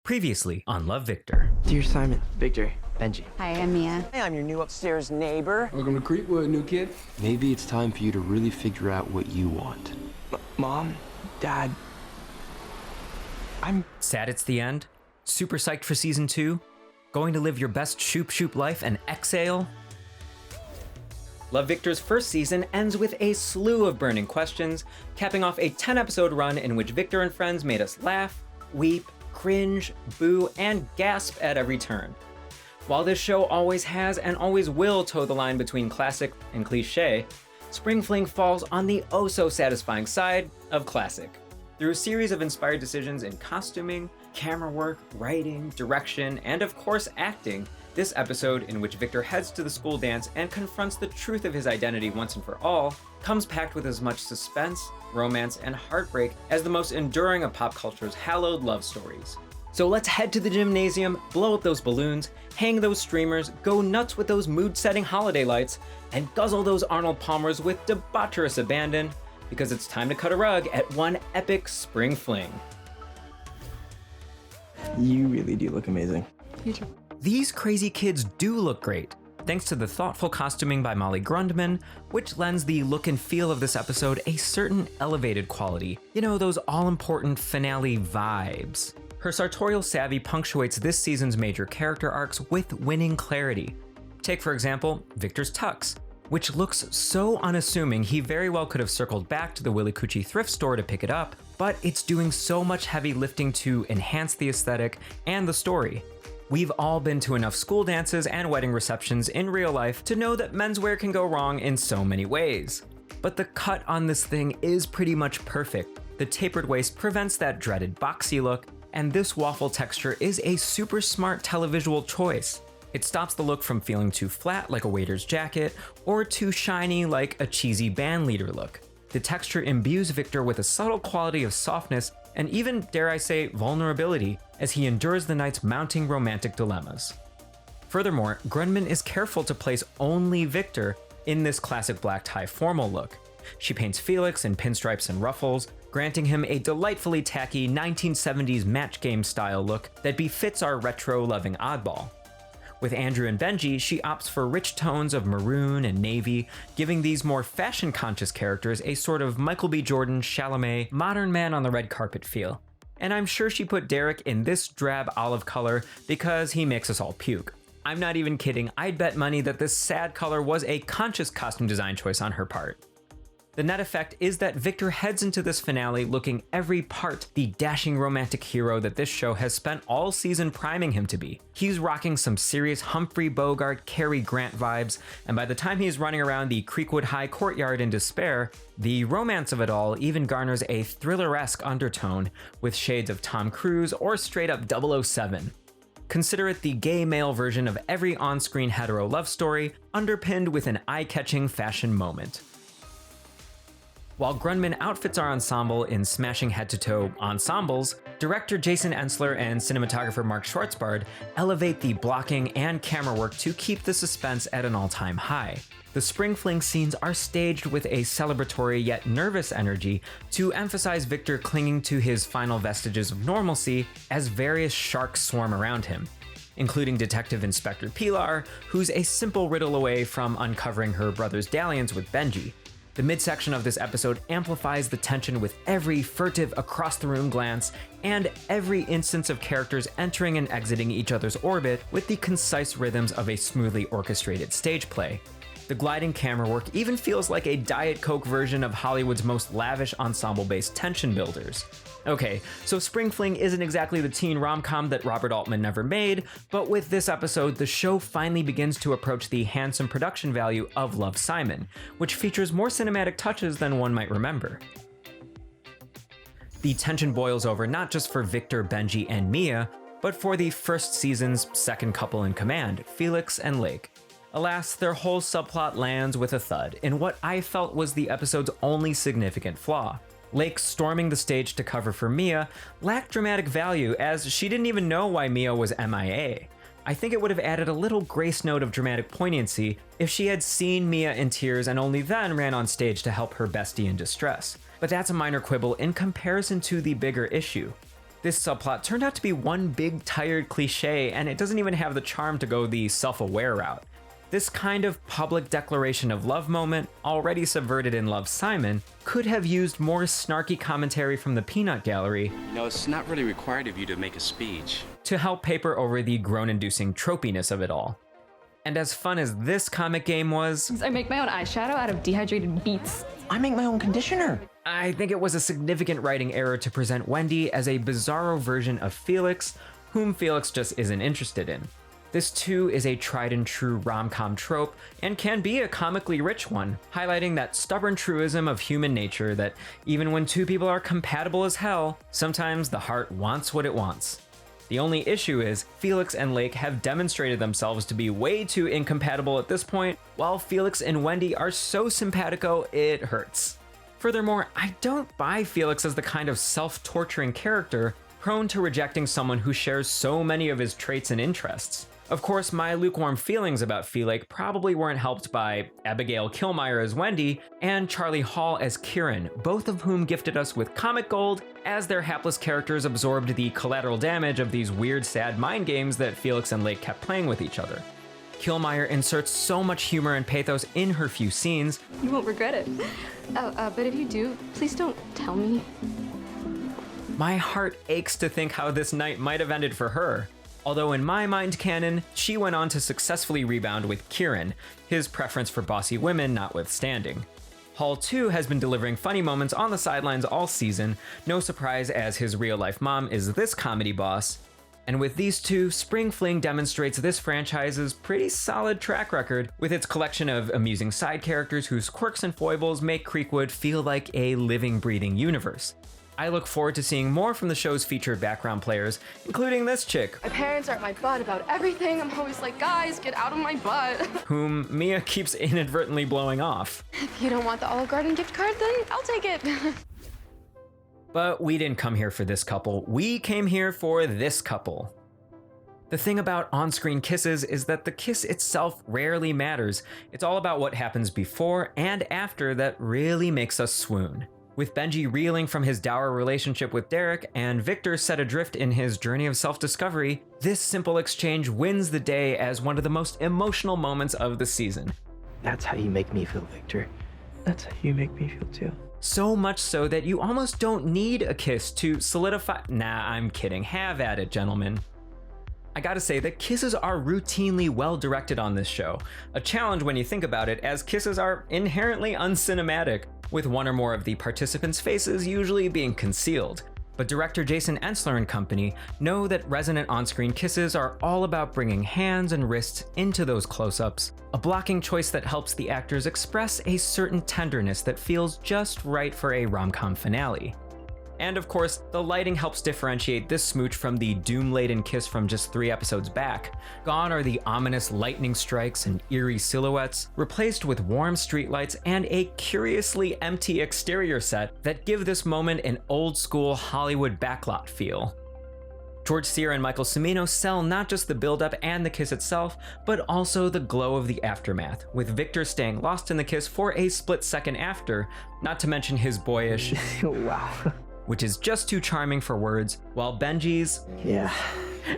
Previously on Love Victor. Dear Simon, Victor, Benji. Hi, I'm Mia. Hey, I'm your new upstairs neighbor. Welcome to Creekwood, new kid. Maybe it's time for you to really figure out what you want. Mom, Dad, I'm... Sad it's the end? Super psyched for season 2? Going to live your best shoop life and exhale? Love Victor's first season ends with a slew of burning questions, capping off a 10-episode run in which Victor and friends made us laugh, weep, cringe, boo, and gasp at every turn. While this show always has and always will toe the line between classic and cliché, Spring Fling falls on the oh-so-satisfying side of classic. Through a series of inspired decisions in costuming, camera work, writing, direction, and of course acting, this episode, in which Victor heads to the school dance and confronts the truth of his identity once and for all, comes packed with as much suspense, romance, and heartbreak as the most enduring of pop culture's hallowed love stories. So let's head to the gymnasium, blow up those balloons, hang those streamers, go nuts with those mood-setting holiday lights, and guzzle those Arnold Palmers with debaucherous abandon, because it's time to cut a rug at one epic spring fling. You really do look amazing. You too. These crazy kids do look great, thanks to the thoughtful costuming by Molly Grundman, which lends the look and feel of this episode a certain elevated quality. You know, those all-important finale vibes. Her sartorial savvy punctuates this season's major character arcs with winning clarity. Take, for example, Victor's tux, which looks so unassuming he very well could have circled back to the Willy Coochie thrift store to pick it up, but it's doing so much heavy lifting to enhance the aesthetic and the story. We've all been to enough school dances and wedding receptions in real life to know that menswear can go wrong in so many ways. But the cut on this thing is pretty much perfect. The tapered waist prevents that dreaded boxy look, and this waffle texture is a super smart televisual choice. It stops the look from feeling too flat like a waiter's jacket, or too shiny like a cheesy bandleader look. The texture imbues Victor with a subtle quality of softness and even, dare I say, vulnerability as he endures the night's mounting romantic dilemmas. Furthermore, Grundman is careful to place only Victor in this classic black tie formal look. She paints Felix in pinstripes and ruffles, granting him a delightfully tacky 1970s match game style look that befits our retro-loving oddball. With Andrew and Benji, she opts for rich tones of maroon and navy, giving these more fashion-conscious characters a sort of Michael B. Jordan, Chalamet, modern man on the red carpet feel. And I'm sure she put Derek in this drab olive color because he makes us all puke. I'm not even kidding, I'd bet money that this sad color was a conscious costume design choice on her part. The net effect is that Victor heads into this finale looking every part the dashing romantic hero that this show has spent all season priming him to be. He's rocking some serious Humphrey Bogart, Cary Grant vibes, and by the time he's running around the Creekwood High courtyard in despair, the romance of it all even garners a thriller-esque undertone with shades of Tom Cruise or straight up 007. Consider it the gay male version of every on-screen hetero love story, underpinned with an eye-catching fashion moment. While Grundman outfits our ensemble in smashing head-to-toe ensembles, director Jason Ensler and cinematographer Mark Schwartzbard elevate the blocking and camera work to keep the suspense at an all-time high. The spring fling scenes are staged with a celebratory yet nervous energy to emphasize Victor clinging to his final vestiges of normalcy as various sharks swarm around him, including Detective Inspector Pilar, who's a simple riddle away from uncovering her brother's dalliance with Benji. The midsection of this episode amplifies the tension with every furtive across-the-room glance and every instance of characters entering and exiting each other's orbit with the concise rhythms of a smoothly orchestrated stage play. The gliding camera work even feels like a Diet Coke version of Hollywood's most lavish ensemble-based tension builders. Okay, so Spring Fling isn't exactly the teen rom-com that Robert Altman never made, but with this episode, the show finally begins to approach the handsome production value of Love, Simon, which features more cinematic touches than one might remember. The tension boils over not just for Victor, Benji, and Mia, but for the first season's second couple in command, Felix and Lake. Alas, their whole subplot lands with a thud in what I felt was the episode's only significant flaw. Lake storming the stage to cover for Mia lacked dramatic value as she didn't even know why Mia was MIA. I think it would have added a little grace note of dramatic poignancy if she had seen Mia in tears and only then ran on stage to help her bestie in distress. But that's a minor quibble in comparison to the bigger issue. This subplot turned out to be one big tired cliche, and it doesn't even have the charm to go the self-aware route. This kind of public declaration of love moment, already subverted in Love, Simon, could have used more snarky commentary from the peanut gallery. You know, it's not really required of you to make a speech. To help paper over the groan-inducing tropiness of it all. And as fun as this comic game was, I make my own eyeshadow out of dehydrated beets. I make my own conditioner. I think it was a significant writing error to present Wendy as a bizarro version of Felix, whom Felix just isn't interested in. This too is a tried and true rom-com trope, and can be a comically rich one, highlighting that stubborn truism of human nature that even when two people are compatible as hell, sometimes the heart wants what it wants. The only issue is, Felix and Lake have demonstrated themselves to be way too incompatible at this point, while Felix and Wendy are so simpatico it hurts. Furthermore, I don't buy Felix as the kind of self-torturing character prone to rejecting someone who shares so many of his traits and interests. Of course, my lukewarm feelings about Felix probably weren't helped by Abigail Killmeyer as Wendy and Charlie Hall as Keiynan, both of whom gifted us with comic gold as their hapless characters absorbed the collateral damage of these weird, sad mind games that Felix and Lake kept playing with each other. Killmeyer inserts so much humor and pathos in her few scenes. You won't regret it. But if you do, please don't tell me. My heart aches to think how this night might have ended for her. Although in my mind canon, she went on to successfully rebound with Keiynan, his preference for bossy women notwithstanding. Hall too has been delivering funny moments on the sidelines all season, no surprise as his real-life mom is this comedy boss. And with these two, Spring Fling demonstrates this franchise's pretty solid track record, with its collection of amusing side characters whose quirks and foibles make Creekwood feel like a living, breathing universe. I look forward to seeing more from the show's featured background players, including this chick, My parents are at my butt about everything. I'm always like, guys, get out of my butt. whom Mia keeps inadvertently blowing off. If you don't want the Olive Garden gift card, then I'll take it. But we didn't come here for this couple, we came here for this couple. The thing about on-screen kisses is that the kiss itself rarely matters. It's all about what happens before and after that really makes us swoon. With Benji reeling from his dour relationship with Derek and Victor set adrift in his journey of self-discovery, this simple exchange wins the day as one of the most emotional moments of the season. That's how you make me feel, Victor. That's how you make me feel too. So much so that you almost don't need a kiss to solidify— Nah, I'm kidding. Have at it, gentlemen. I gotta say that kisses are routinely well directed on this show, a challenge when you think about it, as kisses are inherently uncinematic, with one or more of the participants' faces usually being concealed. But director Jason Ensler and company know that resonant on-screen kisses are all about bringing hands and wrists into those close-ups, a blocking choice that helps the actors express a certain tenderness that feels just right for a rom-com finale. And of course, the lighting helps differentiate this smooch from the doom-laden kiss from just 3 episodes back. Gone are the ominous lightning strikes and eerie silhouettes, replaced with warm streetlights and a curiously empty exterior set that give this moment an old-school Hollywood backlot feel. George Sear and Michael Cimino sell not just the build-up and the kiss itself, but also the glow of the aftermath, with Victor staying lost in the kiss for a split second after, not to mention his boyish Wow. which is just too charming for words, while Benji's Yeah.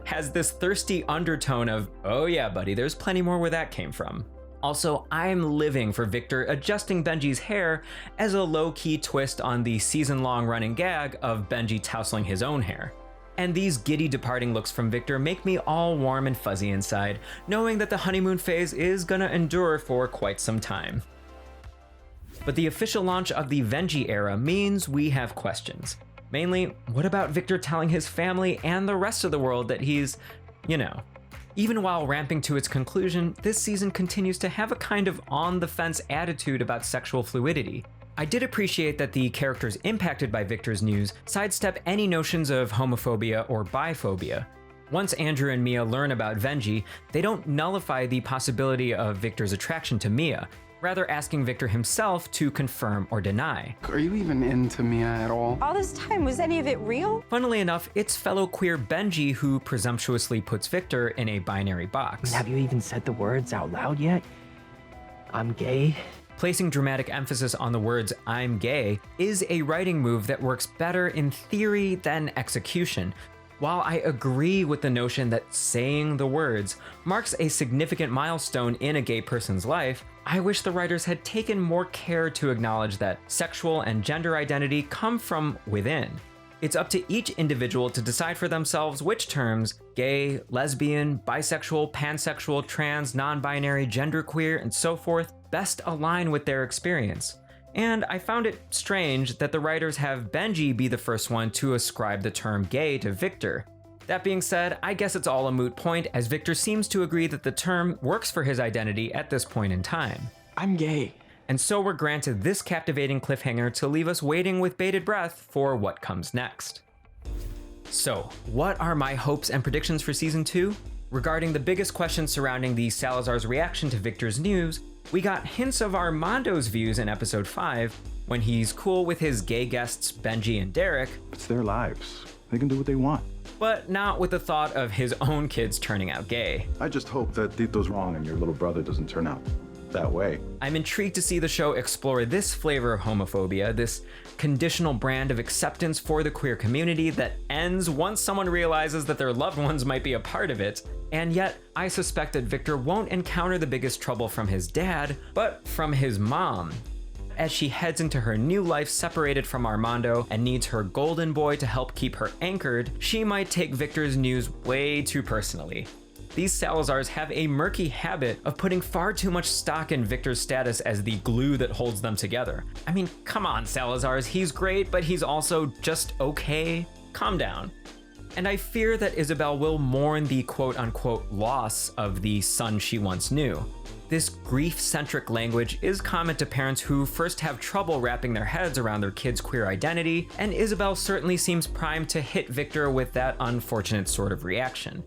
has this thirsty undertone of, oh yeah buddy, there's plenty more where that came from. Also, I'm living for Victor adjusting Benji's hair as a low-key twist on the season-long running gag of Benji tousling his own hair. And these giddy departing looks from Victor make me all warm and fuzzy inside, knowing that the honeymoon phase is gonna endure for quite some time. But the official launch of the Venji era means we have questions. Mainly, what about Victor telling his family and the rest of the world that he's, you know. Even while ramping to its conclusion, this season continues to have a kind of on-the-fence attitude about sexual fluidity. I did appreciate that the characters impacted by Victor's news sidestep any notions of homophobia or biphobia. Once Andrew and Mia learn about Venji, they don't nullify the possibility of Victor's attraction to Mia, rather asking Victor himself to confirm or deny. Are you even into Mia at all? All this time, was any of it real? Funnily enough, it's fellow queer Benji who presumptuously puts Victor in a binary box. Have you even said the words out loud yet? I'm gay. Placing dramatic emphasis on the words "I'm gay" is a writing move that works better in theory than execution. While I agree with the notion that saying the words marks a significant milestone in a gay person's life, I wish the writers had taken more care to acknowledge that sexual and gender identity come from within. It's up to each individual to decide for themselves which terms — gay, lesbian, bisexual, pansexual, trans, non-binary, genderqueer, and so forth — best align with their experience. And I found it strange that the writers have Benji be the first one to ascribe the term gay to Victor. That being said, I guess it's all a moot point, as Victor seems to agree that the term works for his identity at this point in time. I'm gay. And so we're granted this captivating cliffhanger to leave us waiting with bated breath for what comes next. So, what are my hopes and predictions for season 2? Regarding the biggest questions surrounding the Salazar's reaction to Victor's news, we got hints of Armando's views in episode 5, when he's cool with his gay guests Benji and Derek. It's their lives. They can do what they want. But not with the thought of his own kids turning out gay. I just hope that Tito's wrong and your little brother doesn't turn out that way. I'm intrigued to see the show explore this flavor of homophobia, this conditional brand of acceptance for the queer community that ends once someone realizes that their loved ones might be a part of it. And yet, I suspect that Victor won't encounter the biggest trouble from his dad, but from his mom. As she heads into her new life separated from Armando and needs her golden boy to help keep her anchored, she might take Victor's news way too personally. These Salazars have a murky habit of putting far too much stock in Victor's status as the glue that holds them together. I mean, come on, Salazars, he's great, but he's also just okay. Calm down. And I fear that Isabel will mourn the quote-unquote loss of the son she once knew. This grief-centric language is common to parents who first have trouble wrapping their heads around their kid's queer identity, and Isabel certainly seems primed to hit Victor with that unfortunate sort of reaction.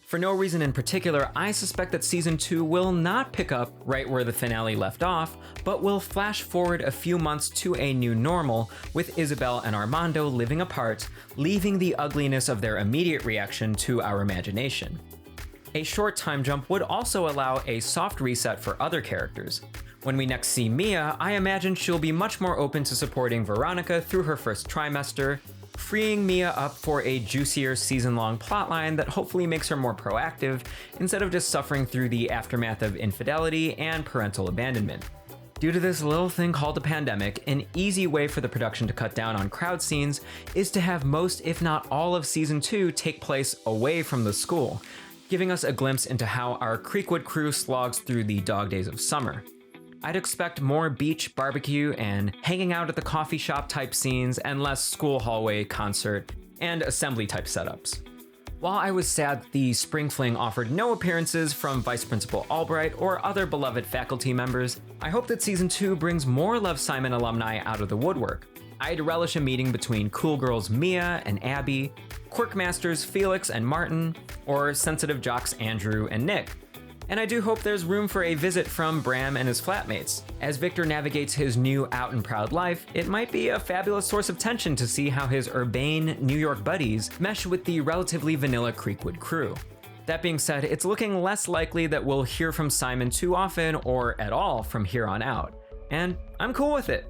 For no reason in particular, I suspect that season 2 will not pick up right where the finale left off, but will flash forward a few months to a new normal, with Isabel and Armando living apart, leaving the ugliness of their immediate reaction to our imagination. A short time jump would also allow a soft reset for other characters. When we next see Mia, I imagine she'll be much more open to supporting Veronica through her first trimester, freeing Mia up for a juicier season-long plotline that hopefully makes her more proactive, instead of just suffering through the aftermath of infidelity and parental abandonment. Due to this little thing called the pandemic, an easy way for the production to cut down on crowd scenes is to have most, if not all, of season 2 take place away from the school, giving us a glimpse into how our Creekwood crew slogs through the dog days of summer. I'd expect more beach, barbecue, and hanging out at the coffee shop type scenes, and less school hallway, concert, and assembly type setups. While I was sad that the Spring Fling offered no appearances from Vice Principal Albright or other beloved faculty members, I hope that season 2 brings more Love Simon alumni out of the woodwork. I'd relish a meeting between cool girls Mia and Abby, quirk masters Felix and Martin, or sensitive jocks Andrew and Nick. And I do hope there's room for a visit from Bram and his flatmates. As Victor navigates his new out and proud life, it might be a fabulous source of tension to see how his urbane New York buddies mesh with the relatively vanilla Creekwood crew. That being said, it's looking less likely that we'll hear from Simon too often or at all from here on out. And I'm cool with it.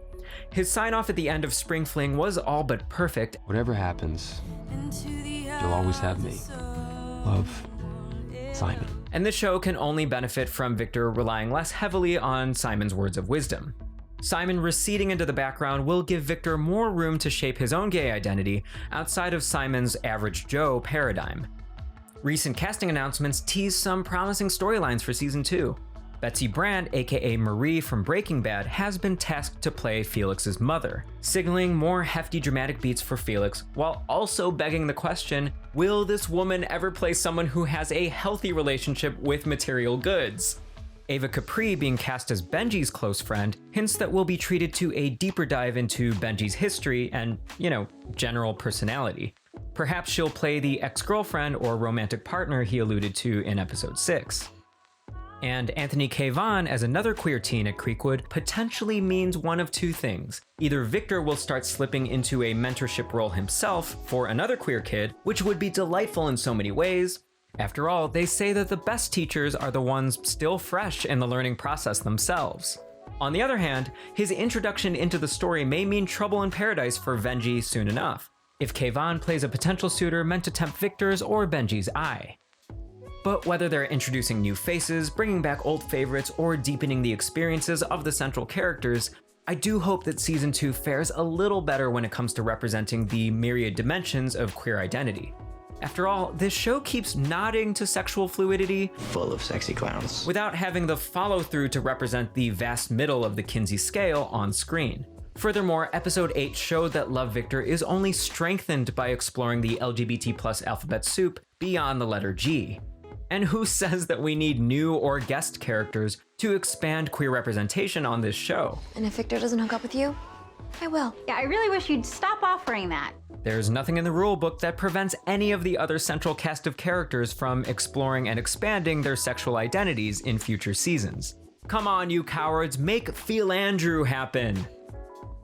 His sign-off at the end of Spring Fling was all but perfect. Whatever happens, you'll always have me. Love, Simon. And this show can only benefit from Victor relying less heavily on Simon's words of wisdom. Simon receding into the background will give Victor more room to shape his own gay identity outside of Simon's average Joe paradigm. Recent casting announcements tease some promising storylines for season 2. Betsy Brandt, aka Marie from Breaking Bad, has been tasked to play Felix's mother, signaling more hefty dramatic beats for Felix, while also begging the question, will this woman ever play someone who has a healthy relationship with material goods? Ava Capri being cast as Benji's close friend hints that we'll be treated to a deeper dive into Benji's history and, general personality. Perhaps she'll play the ex-girlfriend or romantic partner he alluded to in episode 6. And Anthony Keiynan as another queer teen at Creekwood potentially means one of two things. Either Victor will start slipping into a mentorship role himself for another queer kid, which would be delightful in so many ways. After all, they say that the best teachers are the ones still fresh in the learning process themselves. On the other hand, his introduction into the story may mean trouble in paradise for Venji soon enough, if Keiynan plays a potential suitor meant to tempt Victor's or Benji's eye. But whether they're introducing new faces, bringing back old favorites, or deepening the experiences of the central characters, I do hope that Season 2 fares a little better when it comes to representing the myriad dimensions of queer identity. After all, this show keeps nodding to sexual fluidity, Full of sexy clowns. without having the follow-through to represent the vast middle of the Kinsey scale on screen. Furthermore, episode 8 showed that Love Victor is only strengthened by exploring the LGBT+ alphabet soup beyond the letter G. And who says that we need new or guest characters to expand queer representation on this show? And if Victor doesn't hook up with you, I will. Yeah, I really wish you'd stop offering that. There's nothing in the rulebook that prevents any of the other central cast of characters from exploring and expanding their sexual identities in future seasons. Come on, you cowards, make Philandrew happen!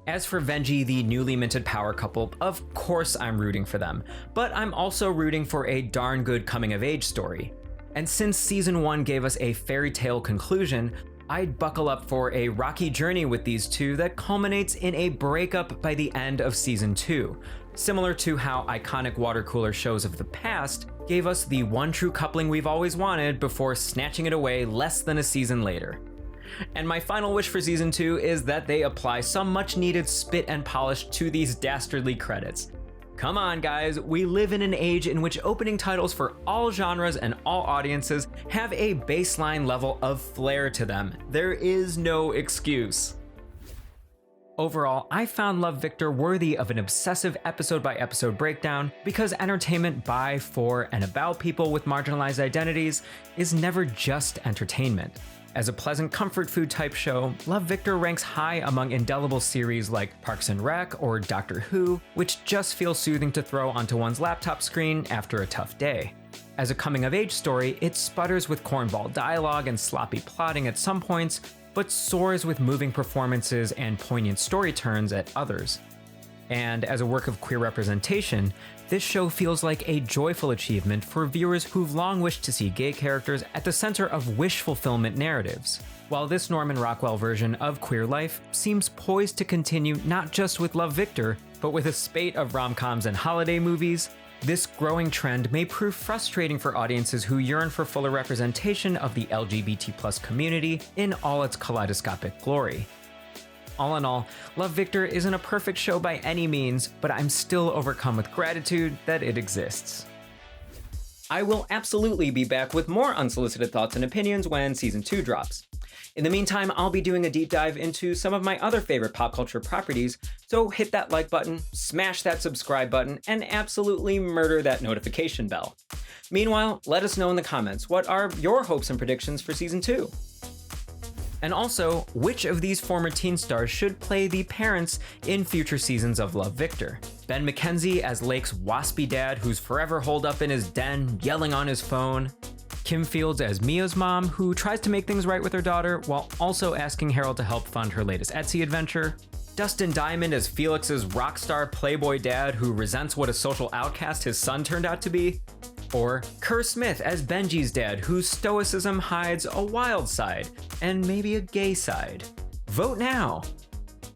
As for Venji, the newly minted power couple, of course I'm rooting for them, but I'm also rooting for a darn good coming-of-age story. And since Season 1 gave us a fairy tale conclusion, I'd buckle up for a rocky journey with these two that culminates in a breakup by the end of Season 2, similar to how iconic water cooler shows of the past gave us the one true coupling we've always wanted before snatching it away less than a season later. And my final wish for Season 2 is that they apply some much needed spit and polish to these dastardly credits. Come on guys, we live in an age in which opening titles for all genres and all audiences have a baseline level of flair to them. There is no excuse. Overall, I found Love Victor worthy of an obsessive episode-by-episode breakdown because entertainment by, for, and about people with marginalized identities is never just entertainment. As a pleasant comfort food type show, Love Victor ranks high among indelible series like Parks and Rec or Doctor Who, which just feel soothing to throw onto one's laptop screen after a tough day. As a coming-of-age story, it sputters with cornball dialogue and sloppy plotting at some points, but soars with moving performances and poignant story turns at others. And as a work of queer representation, this show feels like a joyful achievement for viewers who've long wished to see gay characters at the center of wish fulfillment narratives. While this Norman Rockwell version of queer life seems poised to continue not just with Love Victor, but with a spate of rom-coms and holiday movies, this growing trend may prove frustrating for audiences who yearn for fuller representation of the LGBT+ community in all its kaleidoscopic glory. All in all, Love Victor isn't a perfect show by any means, but I'm still overcome with gratitude that it exists. I will absolutely be back with more unsolicited thoughts and opinions when Season 2 drops. In the meantime, I'll be doing a deep dive into some of my other favorite pop culture properties, so hit that like button, smash that subscribe button, and absolutely murder that notification bell. Meanwhile, let us know in the comments, what are your hopes and predictions for Season 2? And also, which of these former teen stars should play the parents in future seasons of Love Victor? Ben McKenzie as Lake's waspy dad who's forever holed up in his den, yelling on his phone? Kim Fields as Mia's mom, who tries to make things right with her daughter while also asking Harold to help fund her latest Etsy adventure? Dustin Diamond as Felix's rock star playboy dad who resents what a social outcast his son turned out to be? Or Kerr Smith as Benji's dad, whose stoicism hides a wild side, and maybe a gay side? Vote now!